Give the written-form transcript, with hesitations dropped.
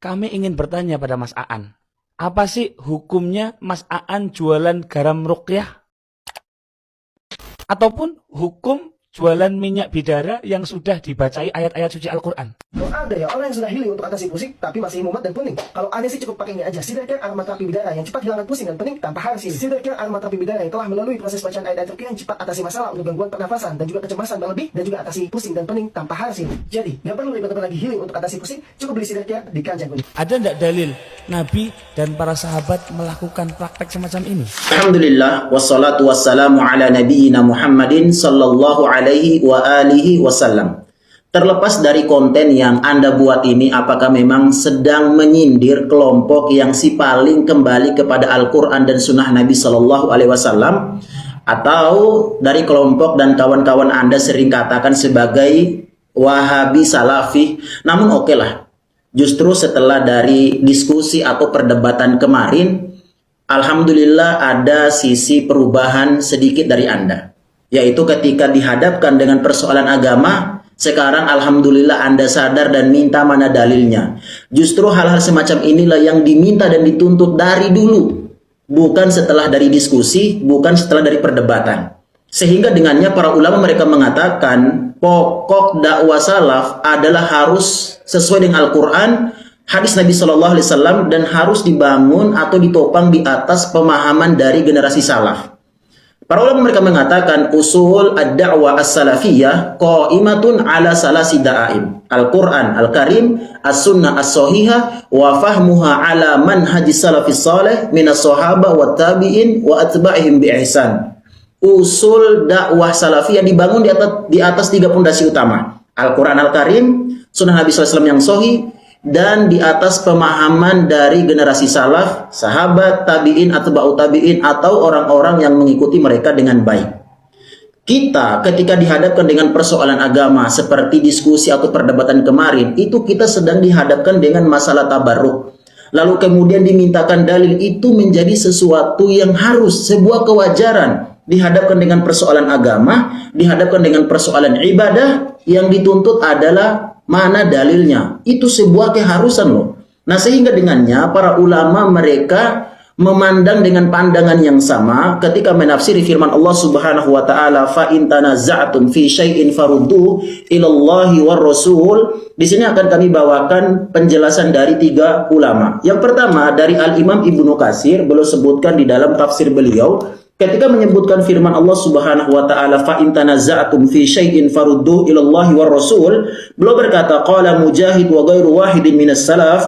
Kami ingin bertanya pada Mas Aan, apa sih hukumnya Mas Aan jualan garam ruqyah? Ataupun hukum jualan minyak bidara yang sudah dibacai ayat-ayat suci Al-Quran? Kalau ada ya orang yang sudah healing untuk atasi pusing tapi masih mumet dan pening. Kalau ada sih cukup pakai ini aja, Sidarcare aromaterapi bidara yang cepat hilangkan pusing dan pening tanpa harus healing. Sidarcare aromaterapi bidara yang telah melalui proses bacaan ayat-ayat ruqyah yang cepat atasi masalah untuk gangguan pernafasan dan juga kecemasan berlebih dan juga atasi pusing dan pening tanpa harus healing. Jadi nggak perlu ribet lagi healing untuk atasi pusing, cukup beli Sidarcare di keranjang kuning. Ada tidak dalil Nabi dan para sahabat melakukan praktek semacam ini? Alhamdulillah, wassalatu wassalamu ala nabiyyina Muhammadin sallallahu alaihi wa alihi wasallam. Terlepas dari konten yang Anda buat ini, apakah memang sedang menyindir kelompok yang si paling kembali kepada Al-Quran dan Sunnah Nabi Sallallahu Alaihi Wasallam, atau dari kelompok dan kawan-kawan Anda sering katakan sebagai Wahabi Salafi? Namun oke lah, justru setelah dari diskusi atau perdebatan kemarin, Alhamdulillah ada sisi perubahan sedikit dari Anda, yaitu ketika dihadapkan dengan persoalan agama. Sekarang Alhamdulillah Anda sadar dan minta mana dalilnya. Justru hal-hal semacam inilah yang diminta dan dituntut dari dulu, bukan setelah dari diskusi, bukan setelah dari perdebatan. Sehingga dengannya para ulama mereka mengatakan pokok dakwah salaf adalah harus sesuai dengan Al-Quran, hadis Nabi Shallallahu Alaihi Wasallam, dan harus dibangun atau ditopang di atas pemahaman dari generasi salaf. Para ulama mereka mengatakan usul ad-da'wah as-salafiyah qa'imatun ala salasi da'aim. Al-Quran Al-Karim, as-sunnah as-sahihah, wa fahmuha ala manhajis salafis salih minas sahaba wa tabi'in wa atba'ihim bi ihsan. Usul dakwah salafiyah dibangun di atas tiga pondasi utama. Al-Quran Al-Karim, sunnah Nabi SAW yang sahih, dan di atas pemahaman dari generasi salaf, sahabat, tabi'in, atba'ut tabi'in, atau orang-orang yang mengikuti mereka dengan baik. Kita ketika dihadapkan dengan persoalan agama seperti diskusi atau perdebatan kemarin, itu kita sedang dihadapkan dengan masalah tabarruk. Lalu kemudian dimintakan dalil, itu menjadi sesuatu yang harus, sebuah kewajaran. Dihadapkan dengan persoalan agama, dihadapkan dengan persoalan ibadah, yang dituntut adalah mana dalilnya. Itu sebuah keharusan loh. Nah, sehingga dengannya para ulama mereka memandang dengan pandangan yang sama ketika menafsiri firman Allah Subhanahu wa taala, fa in tanaza'tum fi syai'in farudduhu ilallahi war rasul. Di sini akan kami bawakan penjelasan dari tiga ulama. Yang pertama dari Al-Imam Ibnu Katsir, beliau sebutkan di dalam tafsir beliau ketika menyebutkan firman Allah Subhanahu wa taala fa in tanaza'tum fi syai'in farudduhu ilallahi war rasul, beliau berkata qala Mujahid wa ghairu wahidin minas salaf